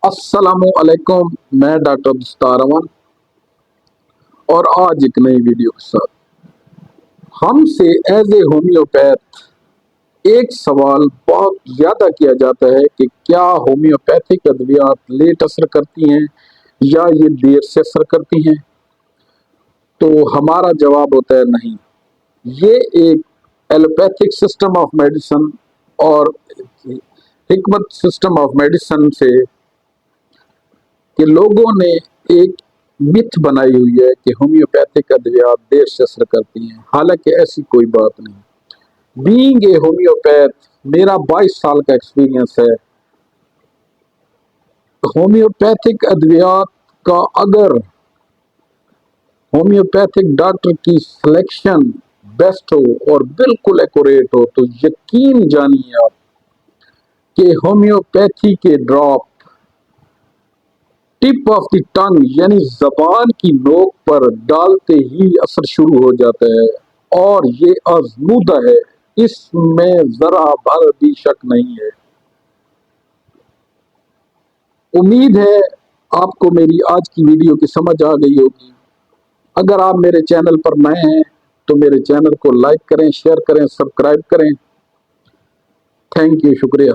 अस्सलामुअलैकुम। मैं डॉक्टर दस्तार अमन और आज एक नई वीडियो के साथ हमसे एज ए होम्योपैथ एक सवाल बहुत ज़्यादा किया जाता है कि क्या होम्योपैथिक अद्वियात लेट असर करती हैं या ये देर से असर करती हैं। तो हमारा जवाब होता है नहीं। ये एक एलोपैथिक सिस्टम ऑफ मेडिसिन और हिकमत सिस्टम ऑफ मेडिसिन से कि लोगों ने एक मिथ बनाई हुई है कि होम्योपैथिक अद्वियात देर से असर करती हैं, हालांकि ऐसी कोई बात नहीं। बीइंग ए होम्योपैथ मेरा 22 साल का एक्सपीरियंस है। होम्योपैथिक अद्वियात का अगर होम्योपैथिक डॉक्टर की सिलेक्शन बेस्ट हो और बिल्कुल एक्यूरेट हो तो यकीन जानिए आप कि होम्योपैथी के drop tip of the tongue यानी जबान की नोक पर डालते ही असर शुरू हो जाता है और ये आजमूदा है, इसमें जरा भर भी शक नहीं है। उम्मीद है आपको मेरी आज की वीडियो की समझ आ गई होगी। अगर आप मेरे चैनल पर नए हैं तो मेरे चैनल को लाइक करें, शेयर करें, सब्सक्राइब करें। थैंक यू, शुक्रिया।